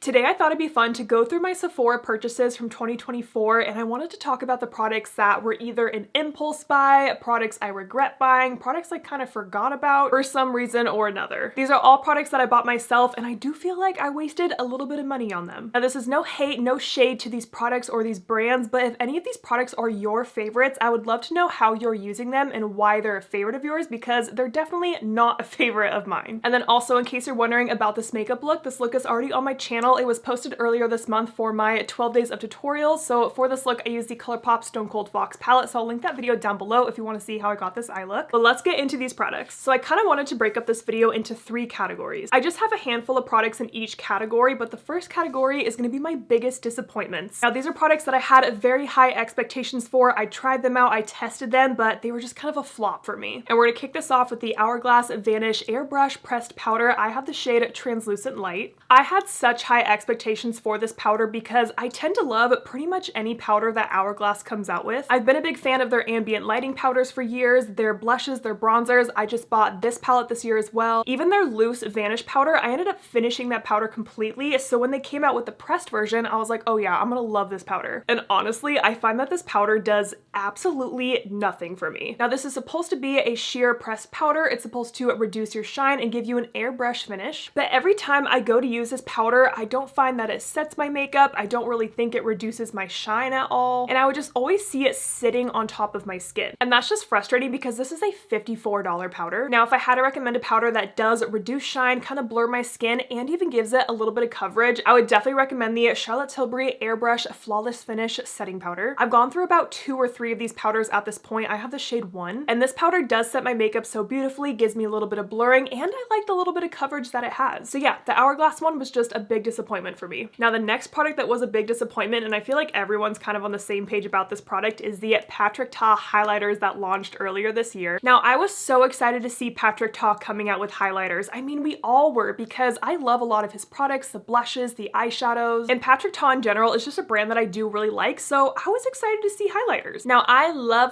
Today I thought it'd be fun to go through my Sephora purchases from 2024, and I wanted to talk about the products that were either an impulse buy, products I regret buying, products I kind of forgot about for some reason or another. These are all products that I bought myself, and I do feel like I wasted a little bit of money on them. Now this is no hate, no shade to these products or these brands, but if any of these products are your favorites, I would love to know how you're using them and why they're a favorite of yours, because they're definitely not a favorite of mine. And then also, in case you're wondering about this makeup look, this look is already on my channel. It was posted earlier this month for my 12 days of tutorials. So for this look, I used the ColourPop Stone Cold Fox palette. So I'll link that video down below if you want to see how I got this eye look. But let's get into these products. So I kind of wanted to break up this video into 3 categories. I just have a handful of products in each category, but the first category is going to be my biggest disappointments. Now these are products that I had very high expectations for. I tried them out, I tested them, but they were just kind of a flop for me. And we're going to kick this off with the Hourglass Vanish Airbrush Pressed Powder. I have the shade Translucent Light. I had such high expectations for this powder because I tend to love pretty much any powder that Hourglass comes out with. I've been a big fan of their ambient lighting powders for years, their blushes, their bronzers. I just bought this palette this year as well. Even their loose Vanish powder, I ended up finishing that powder completely. So when they came out with the pressed version, I was like, oh yeah, I'm gonna love this powder. And honestly, I find that this powder does absolutely nothing for me. Now this is supposed to be a sheer pressed powder. It's supposed to reduce your shine and give you an airbrush finish. But every time I go to use this powder, I don't find that it sets my makeup. I don't really think it reduces my shine at all. And I would just always see it sitting on top of my skin. And that's just frustrating because this is a $54 powder. Now, if I had to recommend a powder that does reduce shine, kind of blur my skin, and even gives it a little bit of coverage, I would definitely recommend the Charlotte Tilbury Airbrush Flawless Finish Setting Powder. I've gone through about 2 or 3 of these powders at this point. I have the shade 1, and this powder does set my makeup so beautifully, gives me a little bit of blurring, and I like the little bit of coverage that it has. So yeah, the Hourglass one was just a big disappointment for me. Now the next product that was a big disappointment, and I feel like everyone's kind of on the same page about this product, is the Patrick Ta highlighters that launched earlier this year. Now I was so excited to see Patrick Ta coming out with highlighters. I mean, we all were, because I love a lot of his products, the blushes, the eyeshadows, and Patrick Ta in general is just a brand that I do really like, so I was excited to see highlighters. Now I love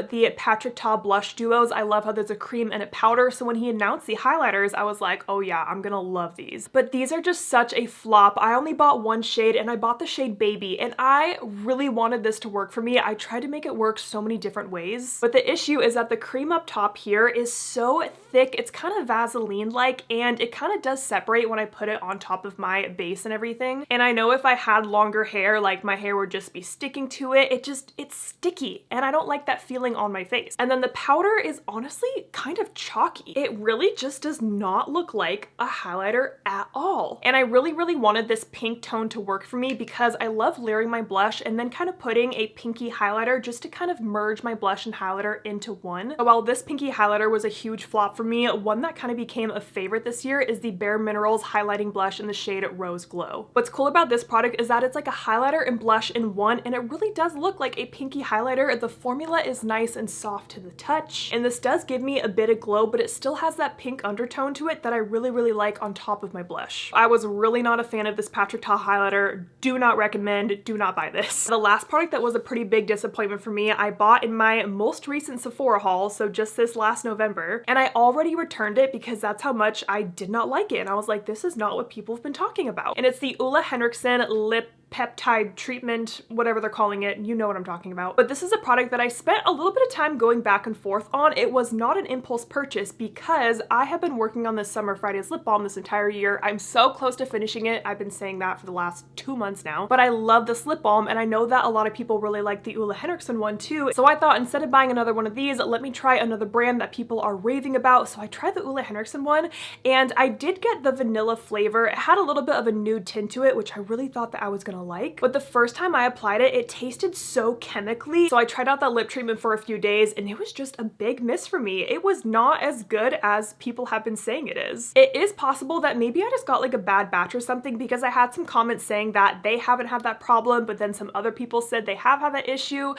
the Patrick Ta blush duos. I love how there's a cream and a powder, so when he announced the highlighters, I was like, oh yeah, I'm gonna love these. But these are just such a flop. I only bought one shade, and I bought the shade Baby, and I really wanted this to work for me. I tried to make it work so many different ways, but the issue is that the cream up top here is so thick, it's kind of Vaseline-like, and it kind of does separate when I put it on top of my base and everything. And I know if I had longer hair, like my hair would just be sticking to it. It's sticky, and I don't like that feeling on my face. And then the powder is honestly kind of chalky. It really just does not look like a highlighter at all. And I really wanted this pink tone to work for me because I love layering my blush and then kind of putting a pinky highlighter just to kind of merge my blush and highlighter into one. But while this pinky highlighter was a huge flop for me, one that kind of became a favorite this year is the bareMinerals highlighting blush in the shade Rose Glow. What's cool about this product is that it's like a highlighter and blush in one, and it really does look like a pinky highlighter. The formula is nice and soft to the touch, and this does give me a bit of glow, but it still has that pink undertone to it that I really like on top of my blush. I was really not a fan of this Patrick Ta highlighter. Do not recommend, do not buy this. The last product that was a pretty big disappointment for me, I bought in my most recent Sephora haul, so just this last November, and I already returned it because that's how much I did not like it. And I was like, this is not what people have been talking about. And it's the Ole Henriksen lip peptide treatment, whatever they're calling it, you know what I'm talking about. But this is a product that I spent a little bit of time going back and forth on. It was not an impulse purchase because I have been working on this Summer Fridays lip balm this entire year. I'm so close to finishing it. I've been saying that for the last 2 months now, but I love this lip balm, and I know that a lot of people really like the Ole Henriksen one too. So I thought, instead of buying another one of these, let me try another brand that people are raving about. So I tried the Ole Henriksen one, and I did get the vanilla flavor. It had a little bit of a nude tint to it, which I really thought that I was gonna like. But the first time I applied it, it tasted so chemically. So I tried out that lip treatment for a few days, and it was just a big miss for me. It was not as good as people have been saying it is. It is possible that maybe I just got like a bad batch or something, because I had some comments saying that they haven't had that problem, but then some other people said they have had that issue,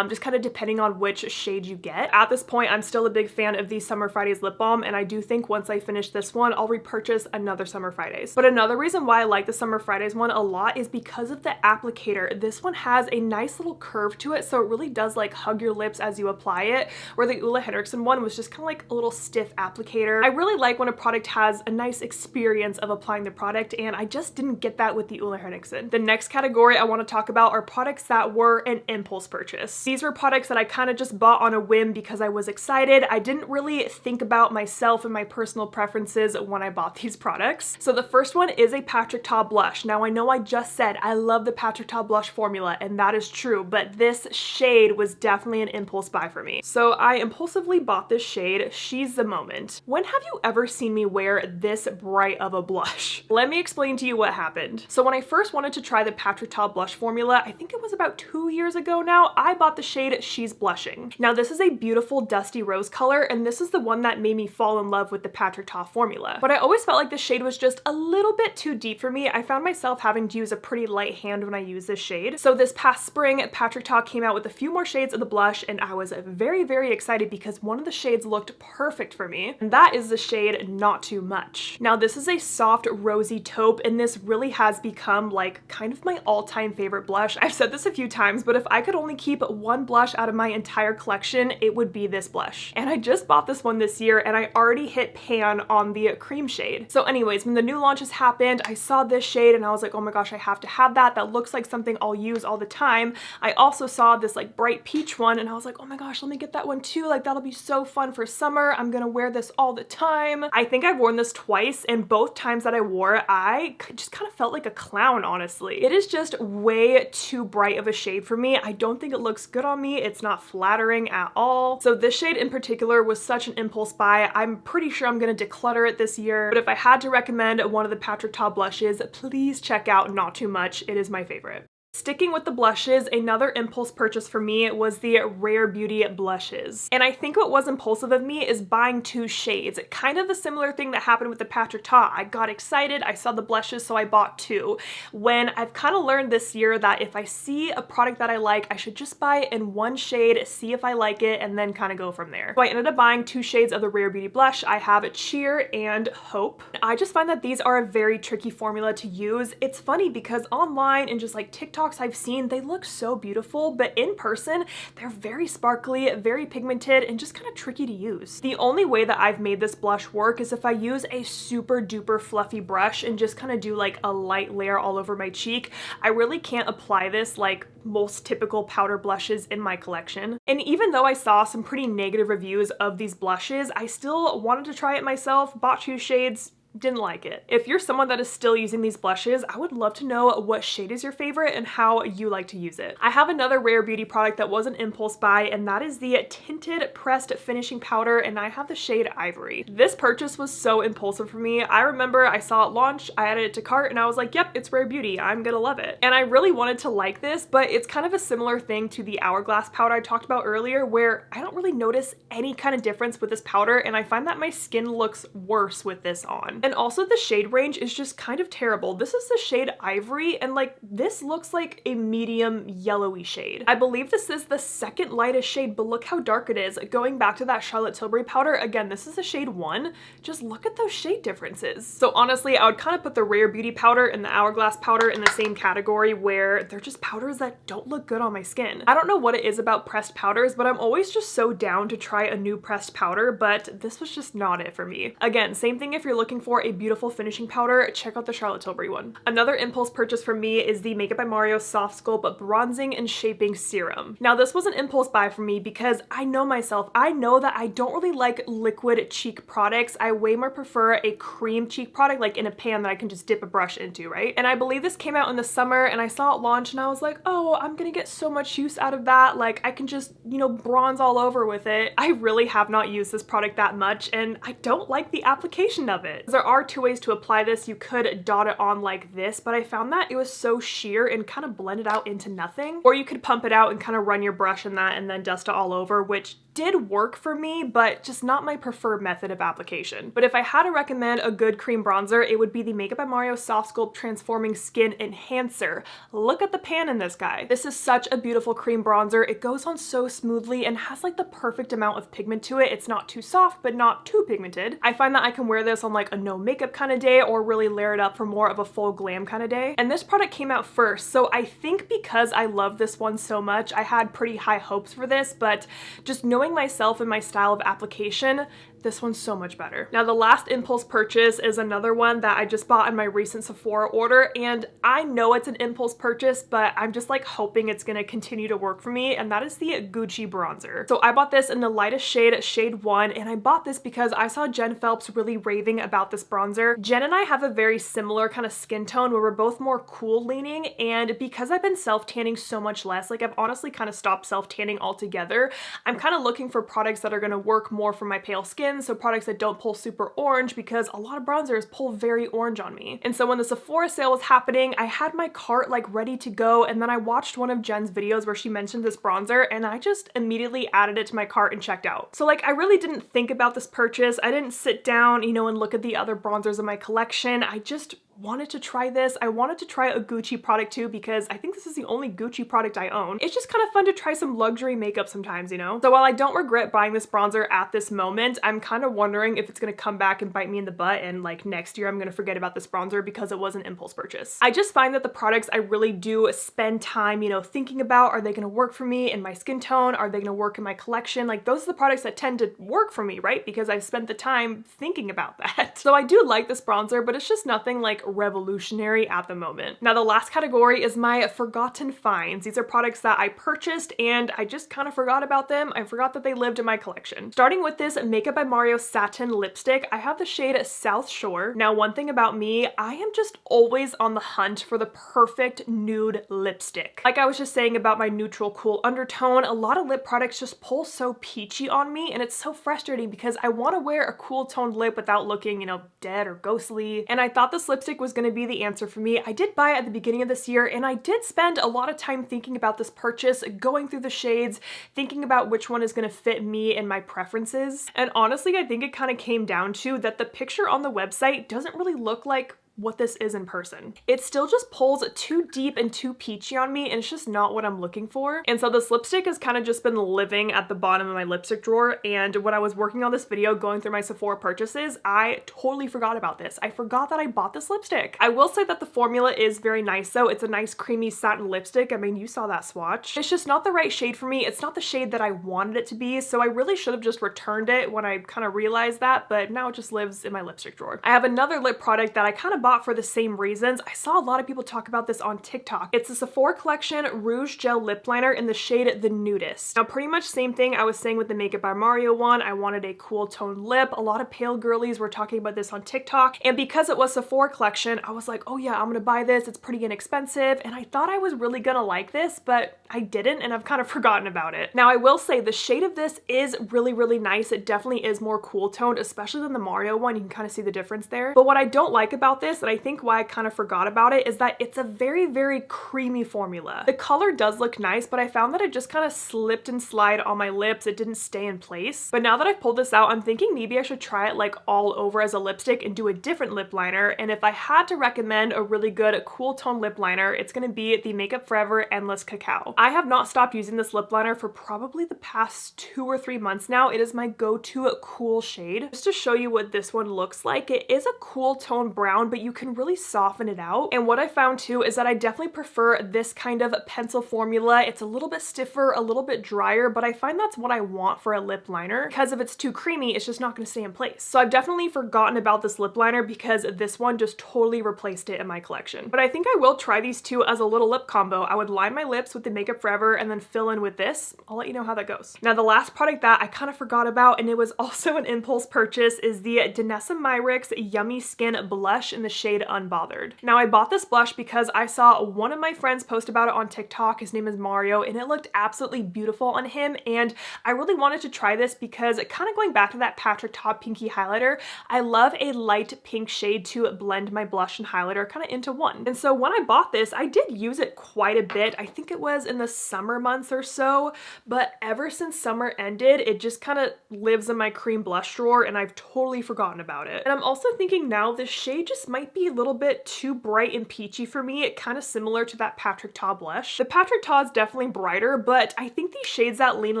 just kind of depending on which shade you get. At this point, I'm still a big fan of the Summer Fridays lip balm, and I do think once I finish this one, I'll repurchase another Summer Fridays. But another reason why I like the Summer Fridays one a lot is because of the applicator. This one has a nice little curve to it, so it really does like hug your lips as you apply it, where the Ole Henriksen one was just kind of like a little stiff applicator. I really like when a product has a nice experience of applying the product, and I just didn't get that with the Ole Henriksen. The next category I want to talk about are products that were an impulse purchase. These were products that I kind of just bought on a whim because I was excited. I didn't really think about myself and my personal preferences when I bought these products. So the first one is a Patrick Ta blush. Now I know I just said I love the Patrick Ta blush formula, and that is true, but this shade was definitely an impulse buy for me. So I impulsively bought this shade, She's the Moment. When have you ever seen me wear this bright of a blush? Let me explain to you what happened. So when I first wanted to try the Patrick Ta blush formula, I think it was about 2 years ago now, I bought the shade She's Blushing. Now this is a beautiful dusty rose color, and this is the one that made me fall in love with the Patrick Ta formula. But I always felt like the shade was just a little bit too deep for me. I found myself having to use a pretty light hand when I use this shade. So this past spring, Patrick Ta came out with a few more shades of the blush, and I was very, very excited because one of the shades looked perfect for me, and that is the shade Not Too Much. Now this is a soft rosy taupe, and this really has become like kind of my all-time favorite blush. I've said this a few times, but if I could only keep one blush out of my entire collection, it would be this blush. And I just bought this one this year, and I already hit pan on the cream shade. So anyways, when the new launches happened, I saw this shade and I was like, oh my gosh, I have to have that. That looks like something I'll use all the time. I also saw this like bright peach one, and I was like, oh my gosh, let me get that one too. Like that'll be so fun for summer. I'm gonna wear this all the time. I think I've worn this twice, and both times that I wore it, I just kind of felt like a clown, honestly. It is just way too bright of a shade for me. I don't think it looks good on me. It's not flattering at all. So this shade in particular was such an impulse buy. I'm pretty sure I'm gonna declutter it this year, but if I had to recommend one of the Patrick Ta blushes, please check out Not Too Much. It is my favorite. Sticking with the blushes, another impulse purchase for me was the Rare Beauty blushes. And I think what was impulsive of me is buying 2 shades. Kind of a similar thing that happened with the Patrick Ta. I got excited, I saw the blushes, so I bought 2. When I've kind of learned this year that if I see a product that I like, I should just buy it in one shade, see if I like it, and then kind of go from there. So I ended up buying 2 shades of the Rare Beauty blush. I have Cheer and Hope. I just find that these are a very tricky formula to use. It's funny because online and just like TikTok I've seen, they look so beautiful, but in person, they're very sparkly, very pigmented, and just kind of tricky to use. The only way that I've made this blush work is if I use a super duper fluffy brush and just kind of do like a light layer all over my cheek. I really can't apply this like most typical powder blushes in my collection. And even though I saw some pretty negative reviews of these blushes, I still wanted to try it myself, bought 2 shades, didn't like it. If you're someone that is still using these blushes, I would love to know what shade is your favorite and how you like to use it. I have another Rare Beauty product that was an impulse buy, and that is the Tinted Pressed Finishing Powder, and I have the shade Ivory. This purchase was so impulsive for me. I remember I saw it launch, I added it to cart, and I was like, yep, it's Rare Beauty, I'm gonna love it. And I really wanted to like this, but it's kind of a similar thing to the Hourglass powder I talked about earlier, where I don't really notice any kind of difference with this powder, and I find that my skin looks worse with this on. And also the shade range is just kind of terrible. This is the shade Ivory, and like this looks like a medium yellowy shade. I believe this is the second lightest shade, but look how dark it is. Going back to that Charlotte Tilbury powder, again, this is a shade 1. Just look at those shade differences. So honestly, I would kind of put the Rare Beauty powder and the Hourglass powder in the same category, where they're just powders that don't look good on my skin. I don't know what it is about pressed powders, but I'm always just so down to try a new pressed powder, but this was just not it for me. Again, same thing if you're looking for a beautiful finishing powder, check out the Charlotte Tilbury one. Another impulse purchase for me is the Makeup by Mario Soft Sculpt Bronzing and Shaping Serum. Now this was an impulse buy for me because I know myself. I know that I don't really like liquid cheek products. I way more prefer a cream cheek product, like in a pan that I can just dip a brush into, right? And I believe this came out in the summer, and I saw it launch, and I was like, oh, I'm gonna get so much use out of that. Like I can just, you know, bronze all over with it. I really have not used this product that much, and I don't like the application of it. There are 2 ways to apply this. You could dot it on like this, but I found that it was so sheer and kind of blended out into nothing. Or you could pump it out and kind of run your brush in that and then dust it all over, which did work for me, but just not my preferred method of application. But if I had to recommend a good cream bronzer, it would be the Makeup by Mario Soft Sculpt Transforming Skin Enhancer. Look at the pan in this guy. This is such a beautiful cream bronzer. It goes on so smoothly and has like the perfect amount of pigment to it. It's not too soft, but not too pigmented. I find that I can wear this on like a no makeup kind of day or really layer it up for more of a full glam kind of day. And this product came out first, so I think because I love this one so much, I had pretty high hopes for this, but just knowing myself and my style of application, this one's so much better. Now, the last impulse purchase is another one that I just bought in my recent Sephora order, and I know it's an impulse purchase, but I'm just like hoping it's gonna continue to work for me, and that is the Gucci bronzer. So I bought this in the lightest shade, shade 1, and I bought this because I saw Jen Phelps really raving about this bronzer. Jen and I have a very similar kind of skin tone where we're both more cool leaning, and because I've been self-tanning so much less, like I've honestly kind of stopped self-tanning altogether, I'm kind of looking for products that are gonna work more for my pale skin, so products that don't pull super orange, because a lot of bronzers pull very orange on me. And so when the Sephora sale was happening, I had my cart like ready to go, and then I watched one of Jen's videos where she mentioned this bronzer, and I just immediately added it to my cart and checked out. So like I really didn't think about this purchase. I didn't sit down, you know, and look at the other bronzers in my collection. I just wanted to try this. I wanted to try a Gucci product too, because I think this is the only Gucci product I own. It's just kind of fun to try some luxury makeup sometimes, you know? So while I don't regret buying this bronzer at this moment, I'm kind of wondering if it's gonna come back and bite me in the butt and like next year I'm gonna forget about this bronzer because it was an impulse purchase. I just find that the products I really do spend time, you know, thinking about, are they gonna work for me in my skin tone? Are they gonna work in my collection? Like those are the products that tend to work for me, right? Because I've spent the time thinking about that. So I do like this bronzer, but it's just nothing like revolutionary at the moment. Now, the last category is my forgotten finds. These are products that I purchased and I just kind of forgot about them. I forgot that they lived in my collection. Starting with this Makeup by Mario Satin Lipstick, I have the shade South Shore. Now, one thing about me, I am just always on the hunt for the perfect nude lipstick. Like I was just saying about my neutral cool undertone, a lot of lip products just pull so peachy on me, and it's so frustrating because I want to wear a cool toned lip without looking, you know, dead or ghostly. And I thought this lipstick was going to be the answer for me. I did buy it at the beginning of this year, and I did spend a lot of time thinking about this purchase, going through the shades, thinking about which one is going to fit me and my preferences. And honestly, I think it kind of came down to that the picture on the website doesn't really look like what this is in person. It still just pulls too deep and too peachy on me, and it's just not what I'm looking for. And so this lipstick has kind of just been living at the bottom of my lipstick drawer, and when I was working on this video going through my Sephora purchases, I totally forgot about this. I forgot that I bought this lipstick. I will say that the formula is very nice though. It's a nice creamy satin lipstick. I mean, you saw that swatch. It's just not the right shade for me. It's not the shade that I wanted it to be, so I really should have just returned it when I kind of realized that, but now it just lives in my lipstick drawer. I have another lip product that I kind of bought for the same reasons. I saw a lot of people talk about this on TikTok. It's the Sephora Collection Rouge Gel Lip Liner in the shade The Nudist. Now, pretty much same thing I was saying with the Makeup by Mario one. I wanted a cool toned lip. A lot of pale girlies were talking about this on TikTok, and because it was Sephora Collection, I was like, oh yeah, I'm gonna buy this. It's pretty inexpensive, and I thought I was really gonna like this, but I didn't, and I've kind of forgotten about it. Now, I will say the shade of this is really, really nice. It definitely is more cool toned, especially than the Mario one. You can kind of see the difference there. But what I don't like about this, and I think why I kind of forgot about it, is that it's a very, very creamy formula. The color does look nice, but I found that it just kind of slipped and slid on my lips. It didn't stay in place. But now that I've pulled this out, I'm thinking maybe I should try it like all over as a lipstick and do a different lip liner. And if I had to recommend a really good cool tone lip liner, it's gonna be the Makeup Forever Endless Cacao. I have not stopped using this lip liner for probably the past 2 or 3 months now. It is my go-to cool shade. Just to show you what this one looks like, it is a cool tone brown, but you can really soften it out. And what I found too is that I definitely prefer this kind of pencil formula. It's a little bit stiffer, a little bit drier, but I find that's what I want for a lip liner, because if it's too creamy, it's just not going to stay in place. So I've definitely forgotten about this lip liner because this one just totally replaced it in my collection. But I think I will try these two as a little lip combo. I would line my lips with the Makeup Forever and then fill in with this. I'll let you know how that goes. Now, the last product that I kind of forgot about, and it was also an impulse purchase, is the Danessa Myricks Yummy Skin Blush in the shade Unbothered. Now I bought this blush because I saw one of my friends post about it on TikTok. His name is Mario, and it looked absolutely beautiful on him, and I really wanted to try this because kind of going back to that Patrick Ta pinky highlighter, I love a light pink shade to blend my blush and highlighter kind of into one. And so when I bought this, I did use it quite a bit. I think it was in the summer months or so, but ever since summer ended, it just kind of lives in my cream blush drawer and I've totally forgotten about it. And I'm also thinking now this shade just might be a little bit too bright and peachy for me. It kind of similar to that Patrick Ta blush. The Patrick Ta is definitely brighter, but I think these shades that lean a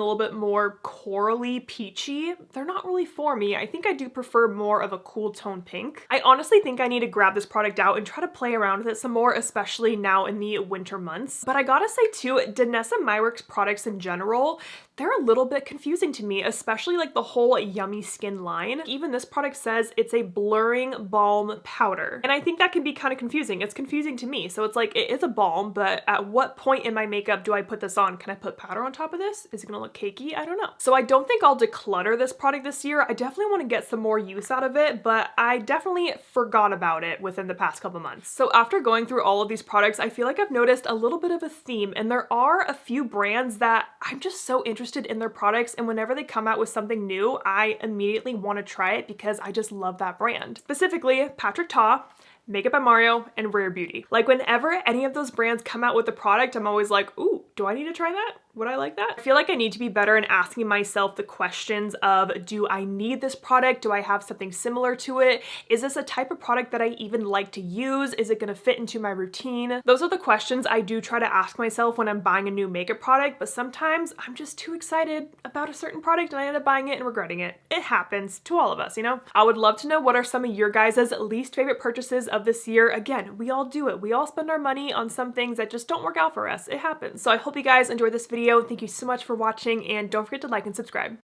little bit more corally peachy, they're not really for me. I think I do prefer more of a cool tone pink. I honestly think I need to grab this product out and try to play around with it some more, especially now in the winter months. But I gotta say too, Danessa Myricks products in general, they're a little bit confusing to me, especially like the whole Yummy Skin line. Even this product says it's a blurring balm powder. And I think that can be kind of confusing. It's confusing to me. So it's like, it is a balm, but at what point in my makeup do I put this on? Can I put powder on top of this? Is it gonna look cakey? I don't know. So I don't think I'll declutter this product this year. I definitely want to get some more use out of it, but I definitely forgot about it within the past couple months. So after going through all of these products, I feel like I've noticed a little bit of a theme, and there are a few brands that I'm just so interested in their products, and whenever they come out with something new, I immediately want to try it because I just love that brand. Specifically, Patrick Ta, Makeup by Mario, and Rare Beauty. Like whenever any of those brands come out with a product, I'm always like, ooh, do I need to try that? Would I like that? I feel like I need to be better in asking myself the questions of, do I need this product? Do I have something similar to it? Is this a type of product that I even like to use? Is it gonna fit into my routine? Those are the questions I do try to ask myself when I'm buying a new makeup product, but sometimes I'm just too excited about a certain product and I end up buying it and regretting it. It happens to all of us, you know? I would love to know what are some of your guys' least favorite purchases of this year. Again, we all do it. We all spend our money on some things that just don't work out for us. It happens. So I hope you guys enjoyed this video. Thank you so much for watching, and don't forget to like and subscribe.